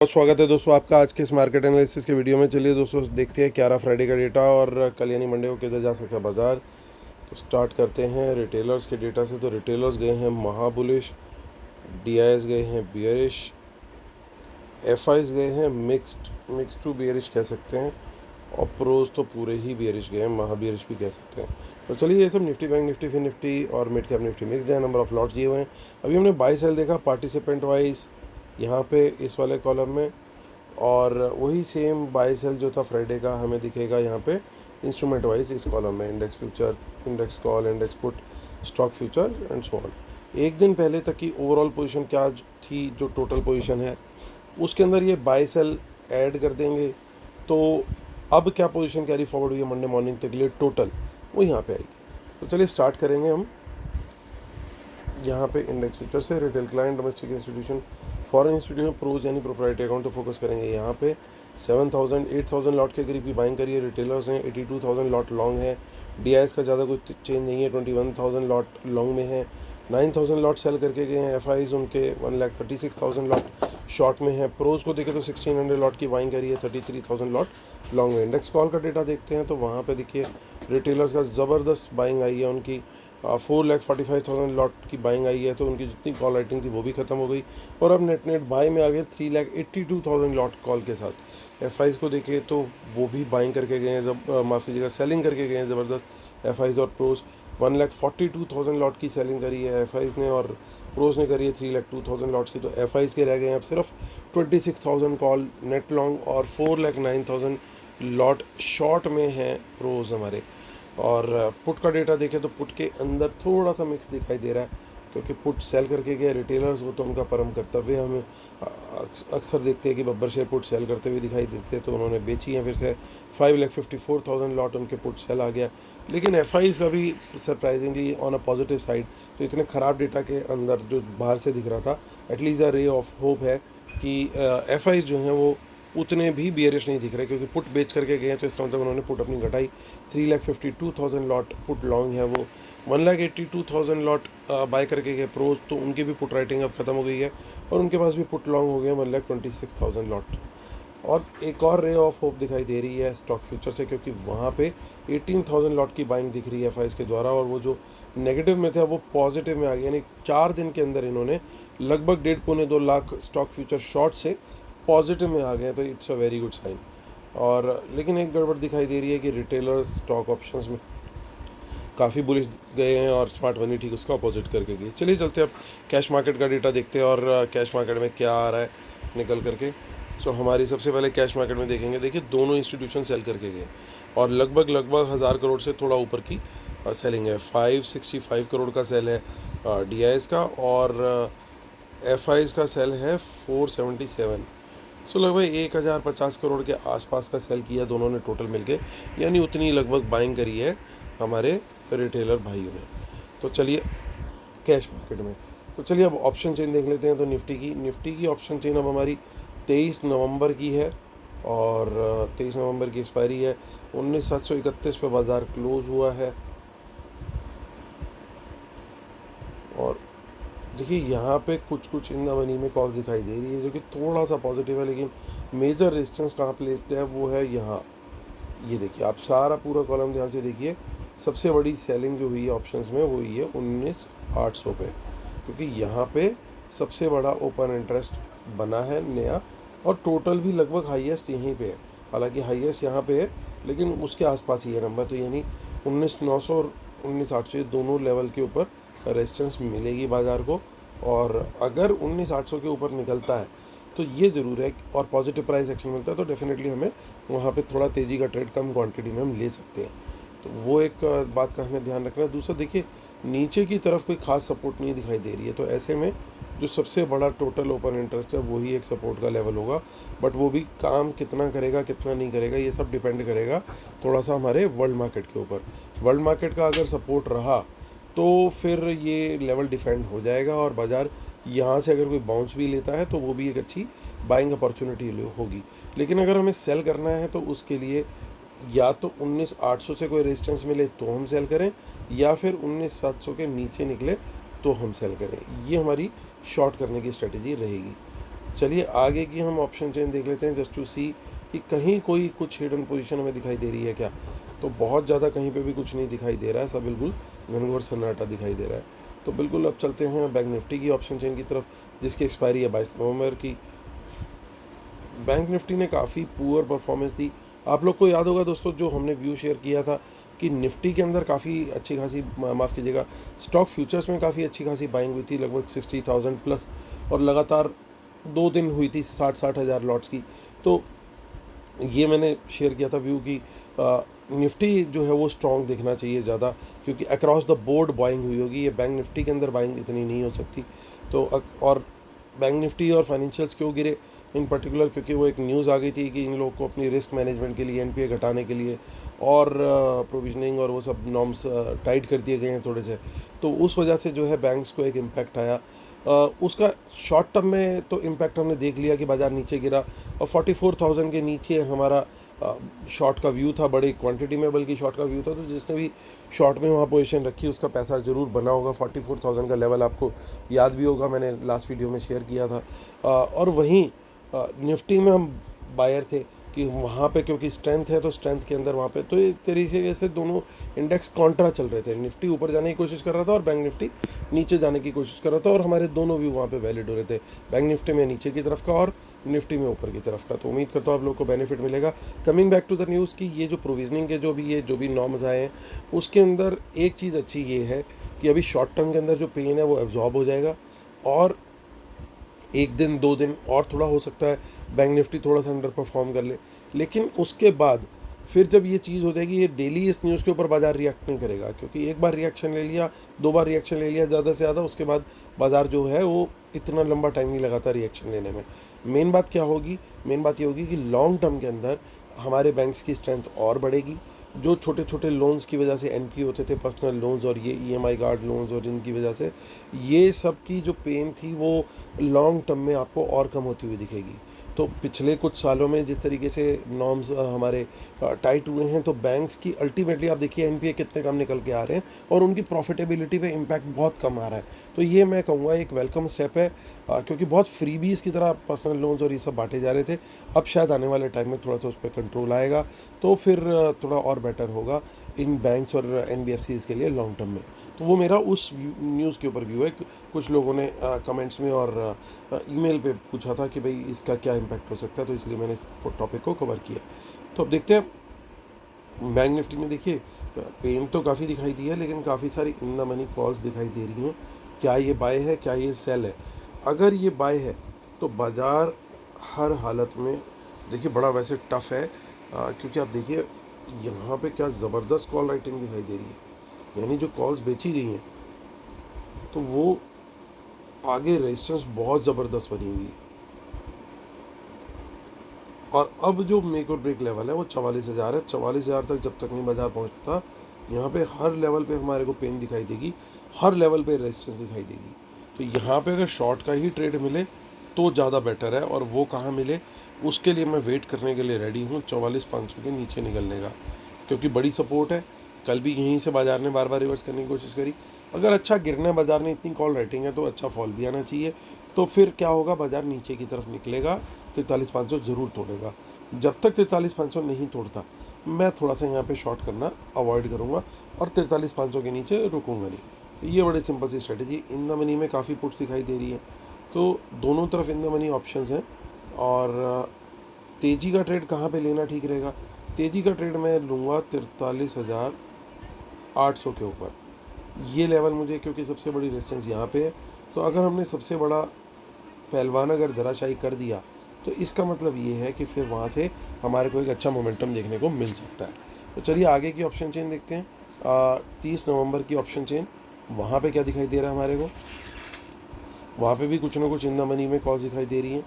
बहुत स्वागत है दोस्तों आपका आज के इस मार्केट एनालिसिस के वीडियो में। चलिए दोस्तों देखते हैं 11 फ्राइडे का डेटा और कल यानी मंडे को किधर जा सकता है बाजार। तो स्टार्ट करते हैं रिटेलर्स के डेटा से। तो रिटेलर्स गए हैं महाबुलिश, डीआईएस गए हैं बियरिश, एफआईज गए हैं मिक्स्ड टू बियरिश कह सकते हैं, और प्रोज तो पूरे ही बियरिश गए हैं, महाबियरिश भी कह सकते हैं। तो चलिए ये सब निफ्टी, बैंक निफ्टी, फिर निफ्टी और मिड कैप निफ्टी मिक्स है। नंबर ऑफ लॉट्स दिए हुए हैं। अभी हमने बाई सेल देखा पार्टिसिपेंट वाइज यहाँ पे इस वाले कॉलम में, और वही सेम बाई सेल जो था फ्राइडे का हमें दिखेगा यहाँ पे इंस्ट्रूमेंट वाइज इस कॉलम में। Index future, index call, index put, stock future and so on. एक दिन पहले तक की ओवरऑल पोजीशन क्या थी, जो टोटल पोजीशन है उसके अंदर ये बाई सेल ऐड कर देंगे, तो अब क्या पोजीशन कैरी फॉरवर्ड हुई है मंडे मॉर्निंग तक के लिए टोटल, वो यहाँ पे आएगी। तो चलिए स्टार्ट करेंगे हम यहाँ पे इंडेक्स फ्यूचर से। Retail client, domestic institution, foreign institution, pros यानी प्रोप्राइटरी अकाउंट तो फोकस करेंगे यहाँ पे। 8,000 लॉट के करीब भी बाइंग करिए। रिटेलर्स हैं 82,000 लॉट लॉन्ग है। डीआईएस का ज़्यादा कुछ चेंज नहीं है, 21,000 लॉट लॉन्ग में है। 9,000 लॉट सेल करके गए हैं। एफआईज उनके 1,36,000 लॉट शॉर्ट में है। प्रोज को देखें तो 1,600 लॉट की बाइंग करी है, 33,000 लॉट लॉन्ग में। इंडेक्स कॉल का डेटा देखते हैं तो वहाँ पे देखिए रिटेलर्स का ज़बरदस्त बाइंग आई है। उनकी 4,45,000 लॉट की बाइंग आई है, तो उनकी जितनी कॉल राइटिंग थी वो भी ख़त्म हो गई, और अब नेट बाई में आ गए 3,82,000 लॉट कॉल के साथ। एफआईज को देखें तो वो भी बाइंग करके गए हैं, जब माफ़ कीजिएगा सेलिंग करके गए हैं ज़बरदस्त। एफआईज और प्रोज 1,42,000 लॉट की सेलिंग करी है एफआईज ने, और प्रोज ने करी है 3,02,000 लॉट्स की। तो एफआईज के रह गए हैं अब सिर्फ 26,000 कॉल नेट लॉन्ग, और 4,09,000 लॉट शॉर्ट में हैं प्रोज हमारे। और पुट का डेटा देखें तो पुट के अंदर थोड़ा सा मिक्स दिखाई दे रहा है, क्योंकि पुट सेल करके गए रिटेलर्स, वो तो उनका परम कर्तव्य है। हमें अक्सर देखते हैं कि बब्बर शेयर पुट सेल करते हुए दिखाई देते हैं, तो उन्होंने बेची है फिर से। 5,54,000 लॉट उनके पुट सेल आ गया। लेकिन एफ का भी surprisingly on a positive side, तो इतने ख़राब डेटा के अंदर जो बाहर से दिख रहा था, at least a ray of hope है कि एफ जो हैं वो उतने भी बियरिश नहीं दिख रहे, क्योंकि पुट बेच करके गए हैं, तो इसका मतलब उन्होंने पुट अपनी घटाई। 3,52,000 लॉट पुट लॉन्ग है वो। 1,82,000 लॉट बाय करके गए प्रोज, तो उनकी भी पुट राइटिंग अब खत्म हो गई है, और उनके पास भी पुट लॉन्ग हो गए 1,26,000 लॉट। और एक और रे ऑफ होप दिखाई दे रही है स्टॉक फ्यूचर से, क्योंकि वहाँ पे 18,000 लॉट की बाइंग दिख रही है एफ के द्वारा, और वो जो नेगेटिव में था वो पॉजिटिव में आ गया। यानी 4 दिन के अंदर इन्होंने लगभग 1.5-2 लाख स्टॉक फ्यूचर शॉर्ट से पॉजिटिव में आ गए, तो it's a very good sign. और लेकिन एक गड़बड़ दिखाई दे रही है कि रिटेलर्स स्टॉक ऑप्शंस में काफ़ी बुलिश गए हैं, और स्मार्ट मनी ठीक उसका अपोजिट करके गई। चलिए चलते हैं अब कैश मार्केट का डेटा देखते हैं, और कैश मार्केट में क्या आ रहा है निकल करके। सो हमारी सबसे पहले कैश मार्केट में देखेंगे, देखिए दोनों इंस्टीट्यूशन सेल करके गए, और लगभग 1,000 करोड़ से थोड़ा ऊपर की सेलिंग है। 565 करोड़ का सेल है डीआईएस का, और एफआईज का सेल है 477। सो लगभग 1,050 करोड़ के आसपास का सेल किया दोनों ने टोटल मिलके, यानी उतनी लगभग बाइंग करी है हमारे रिटेलर भाइयों ने। तो चलिए कैश मार्केट में, तो चलिए अब ऑप्शन चेन देख लेते हैं। तो निफ्टी की ऑप्शन चेन अब हमारी 23 नवंबर की है, और 23 नवंबर की एक्सपायरी है। 19,731 पे बाज़ार क्लोज हुआ है। और देखिए यहाँ पे कुछ इन द मनी में कॉल दिखाई दे रही है, जो कि थोड़ा सा पॉजिटिव है, लेकिन मेजर रेजिस्टेंस कहाँ प्लेस्ड है वो है यहाँ। ये देखिए आप सारा पूरा कॉलम ध्यान से देखिए, सबसे बड़ी सेलिंग जो हुई है ऑप्शंस में वो हुई है 19,800 पे, क्योंकि यहाँ पे सबसे बड़ा ओपन इंटरेस्ट बना है नया, और टोटल भी लगभग हाईएस्ट यहीं पे है। हालांकि हाईएस्ट यहाँ पे है, लेकिन उसके आसपास ही है नंबर, तो यानी 19,900 और 19,800 दोनों लेवल के ऊपर रेजिस्टेंस मिलेगी बाज़ार को। और अगर 19,800 के ऊपर निकलता है तो ये ज़रूर है, और पॉजिटिव प्राइस एक्शन मिलता है, तो डेफिनेटली हमें वहाँ पे थोड़ा तेज़ी का ट्रेड कम क्वांटिटी में हम ले सकते हैं। तो वो एक बात का हमें ध्यान रखना है। दूसरा देखिए नीचे की तरफ कोई खास सपोर्ट नहीं दिखाई दे रही है, तो ऐसे में जो सबसे बड़ा टोटल ओपन इंटरेस्ट है वही एक सपोर्ट का लेवल होगा, बट वो भी काम कितना करेगा कितना नहीं करेगा ये सब डिपेंड करेगा थोड़ा सा हमारे वर्ल्ड मार्केट के ऊपर। वर्ल्ड मार्केट का अगर सपोर्ट रहा तो फिर ये लेवल डिफेंड हो जाएगा, और बाज़ार यहाँ से अगर कोई बाउंस भी लेता है तो वो भी एक अच्छी बाइंग अपॉर्चुनिटी होगी। लेकिन अगर हमें सेल करना है तो उसके लिए या तो 19,800 से कोई रेजिस्टेंस मिले तो हम सेल करें, या फिर 19,700 के नीचे निकले तो हम सेल करें। ये हमारी शॉर्ट करने की स्ट्रेटजी रहेगी। चलिए आगे की हम ऑप्शन चेन देख लेते हैं जस्ट टू सी कि कहीं कोई कुछ हिडन पोजीशन हमें दिखाई दे रही है क्या। तो बहुत ज़्यादा कहीं पे भी कुछ नहीं दिखाई दे रहा है, सब बिल्कुल घनघोर सन्नाटा दिखाई दे रहा है। तो बिल्कुल अब चलते हैं बैंक निफ्टी की ऑप्शन चेन की तरफ, जिसकी एक्सपायरी है 22 नवंबर की। बैंक निफ्टी ने काफ़ी पुअर परफॉर्मेंस दी। आप लोग को याद होगा दोस्तों, जो हमने व्यू शेयर किया था कि निफ्टी के अंदर काफ़ी अच्छी खासी, माफ़ कीजिएगा, स्टॉक फ्यूचर्स में काफ़ी अच्छी खासी बाइंग हुई थी, लगभग 60,000 प्लस, और लगातार 2 दिन हुई थी 60-60 हज़ार लॉट्स की। तो ये मैंने शेयर किया था व्यू की निफ्टी जो है वो स्ट्रॉन्ग दिखना चाहिए ज़्यादा, क्योंकि अक्रॉस द बोर्ड बाइंग हुई होगी, ये बैंक निफ्टी के अंदर बाइंग इतनी नहीं हो सकती। तो और बैंक निफ्टी और फाइनेंशियल्स क्यों गिरे इन पर्टिकुलर, क्योंकि वो एक न्यूज़ आ गई थी कि इन लोगों को अपनी रिस्क मैनेजमेंट के लिए, एनपीए घटाने के लिए और प्रोविजनिंग और वो सब नॉर्म्स टाइट कर दिए गए हैं थोड़े से। तो उस वजह से जो है बैंक्स को एक इम्पैक्ट आया। उसका शॉर्ट टर्म में तो इम्पैक्ट हमने देख लिया कि बाज़ार नीचे गिरा और 44,000 के नीचे हमारा शॉर्ट का व्यू था, बड़ी क्वांटिटी में बल्कि शॉर्ट का व्यू था। तो जिसने भी शॉर्ट में वहाँ पोजीशन रखी उसका पैसा ज़रूर बना होगा। 44,000 का लेवल आपको याद भी होगा, मैंने लास्ट वीडियो में शेयर किया था। और वहीं निफ्टी में हम बायर थे कि वहाँ पे क्योंकि स्ट्रेंथ है, तो स्ट्रेंथ के अंदर वहाँ पे तो एक तरीके से दोनों इंडेक्स कॉन्ट्रा चल रहे थे। निफ्टी ऊपर जाने की कोशिश कर रहा था और बैंक निफ्टी नीचे जाने की कोशिश कर रहा था, और हमारे दोनों व्यू वहाँ पे वैलिड हो रहे थे, बैंक निफ्टी में नीचे की तरफ का और निफ्टी में ऊपर की तरफ का। तो उम्मीद करता हूँ आप लोग को बेनिफिट मिलेगा। Coming back to the news की ये जो प्रोविजनिंग के जो भी नॉर्म्स आए हैं, उसके अंदर एक चीज़ अच्छी ये है कि अभी शॉर्ट टर्म के अंदर जो पेन है वो एब्जॉर्ब हो जाएगा, और 1 दिन 2 दिन और थोड़ा हो सकता है बैंक निफ्टी थोड़ा सा अंडर परफॉर्म कर ले, लेकिन उसके बाद फिर जब ये चीज़ हो जाएगी, ये डेली इस न्यूज़ के ऊपर बाज़ार रिएक्ट नहीं करेगा, क्योंकि एक बार रिएक्शन ले लिया, 2 बार रिएक्शन ले लिया ज़्यादा से ज़्यादा, उसके बाद बाज़ार जो है वो इतना लंबा टाइम नहीं लगाता रिएक्शन लेने में। मेन बात क्या होगी, मेन बात ये होगी कि लॉन्ग टर्म के अंदर हमारे बैंक्स की स्ट्रेंथ और बढ़ेगी। जो छोटे छोटे लोन्स की वजह से एनपी होते थे, पर्सनल लोन्स और ये ईएमआई गार्ड लोन्स, और इनकी वजह से ये सब की जो पेन थी वो लॉन्ग टर्म में आपको और कम होती हुई दिखेगी। तो पिछले कुछ सालों में जिस तरीके से नॉर्म्स हमारे टाइट हुए हैं, तो बैंक्स की अल्टीमेटली आप देखिए एनपीए कितने कम निकल के आ रहे हैं और उनकी प्रॉफिटेबिलिटी पे इम्पैक्ट बहुत कम आ रहा है। तो ये मैं कहूँगा एक वेलकम स्टेप है, क्योंकि बहुत फ्रीबीज़ की तरह पर्सनल लोन्स और ये सब बांटे जा रहे थे। अब शायद आने वाले टाइम में थोड़ा सा उस पर कंट्रोल आएगा, तो फिर थोड़ा और बेटर होगा इन बैंक्स और एनबीएफसीज़ के लिए लॉन्ग टर्म में। तो वो मेरा उस न्यूज़ के ऊपर व्यू है। कुछ लोगों ने कमेंट्स में और ईमेल पे पूछा था कि भाई इसका क्या इम्पैक्ट हो सकता है, तो इसलिए मैंने इस टॉपिक को कवर किया। तो अब देखते हैं बैंक निफ्टी में। देखिए पेन तो काफ़ी दिखाई दी है, लेकिन काफ़ी सारी इन द मनी कॉल्स दिखाई दे रही हैं। क्या ये बाय है, क्या ये सेल है? अगर ये बाय है तो बाज़ार हर हालत में, देखिए बड़ा वैसे टफ है, क्योंकि आप देखिए यहाँ पे क्या ज़बरदस्त कॉल राइटिंग दिखाई दे रही है, यानी जो कॉल्स बेची गई हैं तो वो आगे रेजिस्टेंस बहुत ज़बरदस्त बनी हुई है। और अब जो मेक और ब्रेक लेवल है वो 44,000 है। 44,000 तक जब तक नहीं बाजार पहुंचता, यहाँ पे हर लेवल पे हमारे को पेन दिखाई देगी, हर लेवल पे रेजिस्टेंस दिखाई देगी। तो यहाँ पे अगर शॉर्ट का ही ट्रेड मिले तो ज़्यादा बेटर है, और वो कहाँ मिले उसके लिए मैं वेट करने के लिए रेडी हूँ 44,500 के नीचे निकलने का, क्योंकि बड़ी सपोर्ट है। कल भी यहीं से बाजार ने बार बार रिवर्स करने की कोशिश करी। अगर अच्छा गिरना है बाजार ने, इतनी कॉल राइटिंग है, तो अच्छा फॉल भी आना चाहिए। तो फिर क्या होगा, बाजार नीचे की तरफ निकलेगा, 43,500 ज़रूर तोड़ेगा। जब तक 43,500 नहीं तोड़ता, मैं थोड़ा सा यहाँ पे शॉर्ट करना अवॉइड करूँगा और 43,500 के नीचे रुकूंगा नहीं। ये बड़ी सिंपल सी स्ट्रेटजी। इन द मनी में काफ़ी पुट्स दिखाई दे रही है, तो दोनों तरफ इन द मनी ऑप्शंस हैं। और तेज़ी का ट्रेड कहाँ पे लेना ठीक रहेगा? तेज़ी का ट्रेड मैं लूँगा 43,800 के ऊपर। ये लेवल मुझे, क्योंकि सबसे बड़ी रेजिस्टेंस यहाँ पे है, तो अगर हमने सबसे बड़ा पहलवान अगर धराशायी कर दिया, तो इसका मतलब ये है कि फिर वहाँ से हमारे को एक अच्छा मोमेंटम देखने को मिल सकता है। तो चलिए आगे की ऑप्शन चेन देखते हैं। 30 नवंबर की ऑप्शन चेन, वहाँ पे क्या दिखाई दे रहा है हमारे को? वहाँ पे भी कुछ ना कुछ इन द मनी में कॉल्स दिखाई दे रही हैं।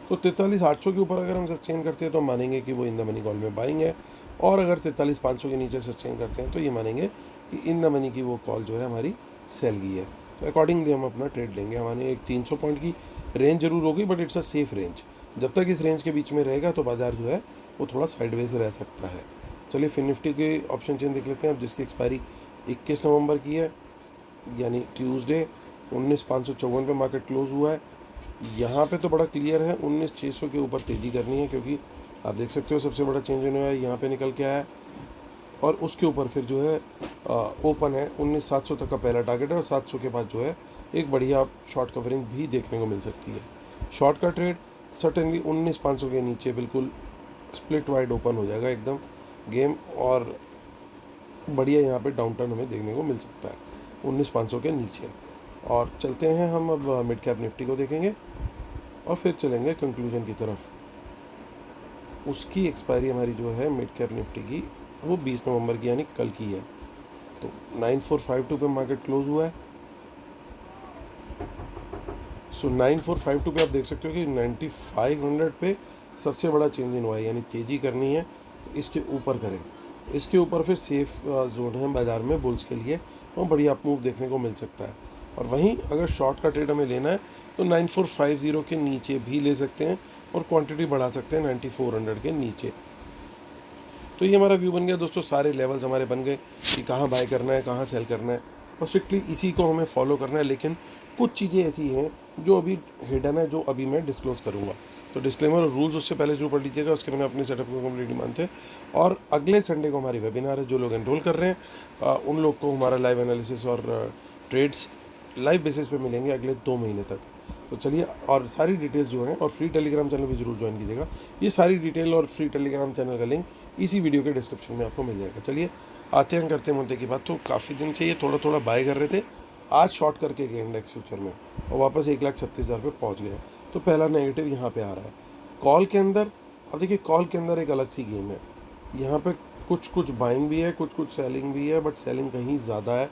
तो 43,800 के ऊपर अगर हम सस्टेन करते हैं तो हम मानेंगे कि वो इन द मनी कॉल में बाइंग है, और अगर 43,500 के नीचे सस्टेन करते हैं तो ये मानेंगे कि इन द मनी की वो कॉल जो है हमारी सेल की है। तो अकॉर्डिंगली हम अपना ट्रेड लेंगे। हमारे एक 300 पॉइंट की रेंज जरूर होगी, but it's a safe range. जब तक इस रेंज के बीच में रहेगा तो बाजार जो है वो थोड़ा साइडवेज रह सकता है। चलिए फिर निफ्टी के ऑप्शन चेन देख लेते हैं अब, जिसकी एक्सपायरी 21 नवंबर की है, यानी ट्यूसडे 19,554 पे मार्केट क्लोज हुआ है। यहाँ पे तो बड़ा क्लियर है 19,600 के ऊपर तेज़ी करनी है, क्योंकि आप देख सकते हो सबसे बड़ा चेंज इन हुआ है, यहाँ पे निकल के आया है और उसके ऊपर फिर जो है ओपन है 19,700 तक का पहला टारगेट है और 700 के बाद जो है एक बढ़िया शॉर्ट कवरिंग भी देखने को मिल सकती है। शॉर्ट का ट्रेड सर्टेनली 19,500 के नीचे बिल्कुल स्प्लिट वाइड ओपन हो जाएगा एकदम गेम, और बढ़िया यहाँ पे डाउन टर्न हमें देखने को मिल सकता है 19,500 के नीचे। और चलते हैं हम अब मिड कैप निफ्टी को देखेंगे और फिर चलेंगे कंक्लूजन की तरफ। उसकी एक्सपायरी हमारी जो है मिड कैप निफ्टी की वो 20 नवंबर की यानी कल की है। तो 9452 पे मार्केट क्लोज हुआ है। सो 9452 पे आप देख सकते हो कि 9500 पे सबसे बड़ा चेंज इन हुआ है, यानी तेज़ी करनी है तो इसके ऊपर करें। इसके ऊपर फिर सेफ जोन है बाज़ार में बुल्स के लिए, और बढ़िया अप मूव देखने को मिल सकता है। और वहीं अगर शॉर्ट का ट्रेड हमें लेना है तो 9450 के नीचे भी ले सकते हैं और क्वांटिटी बढ़ा सकते हैं 9400 के नीचे। तो ये हमारा व्यू बन गया दोस्तों, सारे लेवल्स हमारे बन गए कि कहाँ बाय करना है, कहाँ सेल करना है, और स्ट्रिक्टली इसी को हमें फॉलो करना है। लेकिन कुछ चीज़ें ऐसी हैं जो अभी हिडन है, जो अभी मैं डिस्क्लोज़ करूँगा। तो डिस्क्लेमर और रूल्स उससे पहले जरूर पढ़ लीजिएगा, उसके मैंने अपने सेटअप को कम्प्लीटली मानते हैं। और अगले संडे को हमारी वेबिनार है, जो लोग एनरोल कर रहे हैं उन लोग को हमारा लाइव एनालिसिस और ट्रेड्स लाइव बेसिस पे मिलेंगे अगले 2 महीने तक। तो चलिए, और सारी डिटेल्स जो हैं, और फ्री टेलीग्राम चैनल भी जरूर ज्वाइन कीजिएगा। ये सारी डिटेल और फ्री टेलीग्राम चैनल का लिंक इसी वीडियो के डिस्क्रिप्शन में आपको मिल जाएगा। चलिए आते हैं, करते हैं मुद्दे की बात। तो काफ़ी दिन से ये थोड़ा थोड़ा बाय कर रहे थे, आज शॉर्ट करके गए इंडेक्स फ्यूचर में और वापस 1,36,000 पे पहुँच गए। तो पहला नेगेटिव यहाँ पे आ रहा है कॉल के अंदर। अब देखिए कॉल के अंदर एक अलग सी गेम है, यहाँ पे कुछ कुछ बाइंग भी है, कुछ कुछ सेलिंग भी है, बट सेलिंग कहीं ज़्यादा है।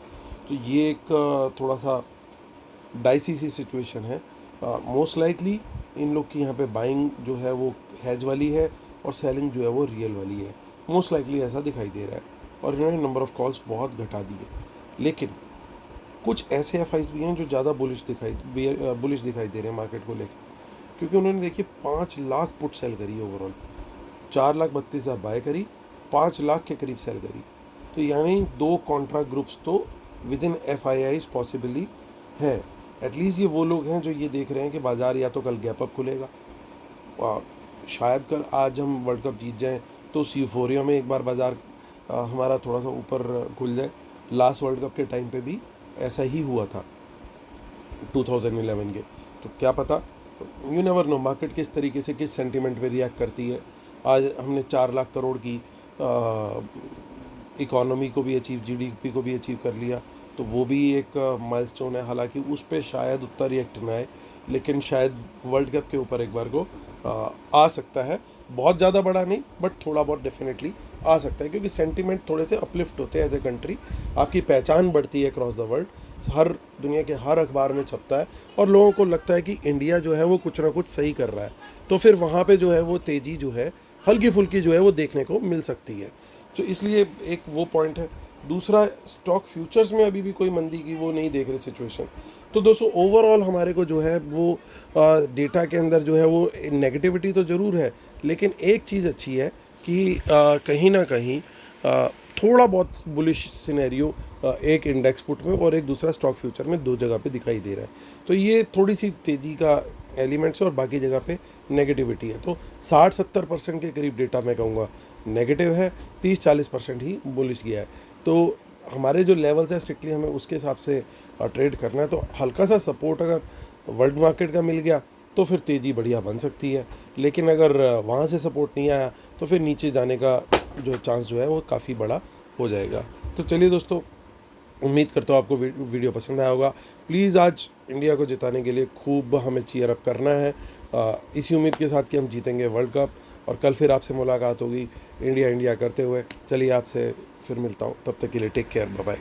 तो ये एक थोड़ा सा डाइसी सी सिचुएशन है। मोस्ट लाइकली इन लोग की यहाँ पे बाइंग जो है वो हैज वाली है और सेलिंग जो है वो रियल वाली है, मोस्ट लाइकली ऐसा दिखाई दे रहा है। और इन्होंने नंबर ऑफ़ कॉल्स बहुत घटा दी है। लेकिन कुछ ऐसे एफआईज भी हैं जो ज़्यादा बुलिश दिखाई दे रहे हैं मार्केट को लेकर, क्योंकि उन्होंने देखिए 5 लाख पुट सेल करी ओवरऑल, 4,32,000 बाय करी, 5 लाख के करीब सेल करी। तो यानी 2 कॉन्ट्रैक्ट ग्रुप्स तो विद इन एफआईआईज पॉसिबली हैं। एटलीस्ट ये वो लोग हैं जो ये देख रहे हैं कि बाज़ार या तो कल गैप अप खुलेगा, और शायद कल आज हम वर्ल्ड कप जीत जाएं तो उस यूफोरिया में एक बार बाज़ार हमारा थोड़ा सा ऊपर खुल जाए। लास्ट वर्ल्ड कप के टाइम पे भी ऐसा ही हुआ था 2011 के। तो क्या पता, यू नेवर नो मार्केट किस तरीके से, किस सेंटीमेंट पे रिएक्ट करती है। आज हमने 4 लाख करोड़ की इकोनॉमी को भी अचीव, जीडीपी को भी अचीव कर लिया, तो वो भी एक माइलस्टोन है। हालांकि उस पर शायद उतना रिएक्ट ना आए, लेकिन शायद वर्ल्ड कप के ऊपर एक बार को आ सकता है। बहुत ज़्यादा बड़ा नहीं, बट थोड़ा बहुत डेफिनेटली आ सकता है, क्योंकि सेंटीमेंट थोड़े से अपलिफ्ट होते हैं एज ए कंट्री। आपकी पहचान बढ़ती है अक्रॉस द वर्ल्ड, हर दुनिया के हर अखबार में छपता है, और लोगों को लगता है कि इंडिया जो है वो कुछ ना कुछ सही कर रहा है। तो फिर वहाँ पे जो है वो तेज़ी जो है हल्की फुल्की जो है वो देखने को मिल सकती है। तो इसलिए एक वो पॉइंट है। दूसरा, स्टॉक फ्यूचर्स में अभी भी कोई मंदी की वो नहीं देख रहे सिचुएशन। तो दोस्तों ओवरऑल हमारे को जो है वो डेटा के अंदर जो है वो नेगेटिविटी तो ज़रूर है, लेकिन एक चीज़ अच्छी है कि कहीं ना कहीं थोड़ा बहुत बुलिश सिनेरियो एक इंडेक्स पुट में और एक दूसरा स्टॉक फ्यूचर में 2 जगह पे दिखाई दे रहा है। तो ये थोड़ी सी तेज़ी का एलिमेंट्स है और बाकी जगह पे नेगेटिविटी है। तो 60-70% के करीब डेटा मैं कहूँगा नेगेटिव है, 30-40% ही बुलिश गया है। तो हमारे जो लेवल्स है स्ट्रिक्टली हमें उसके हिसाब से ट्रेड करना है। तो हल्का सा सपोर्ट अगर वर्ल्ड मार्केट का मिल गया तो फिर तेज़ी बढ़िया बन सकती है, लेकिन अगर वहाँ से सपोर्ट नहीं आया तो फिर नीचे जाने का जो चांस जो है वो काफ़ी बड़ा हो जाएगा। तो चलिए दोस्तों, उम्मीद करता हूँ आपको वीडियो पसंद आया होगा। प्लीज़ आज इंडिया को जिताने के लिए खूब हमें चीयर अप करना है, इसी उम्मीद के साथ कि हम जीतेंगे वर्ल्ड कप। और कल फिर आपसे मुलाकात होगी इंडिया करते हुए। चलिए आपसे फिर मिलता हूँ, तब तक के लिए टेक केयर, बाय बाय।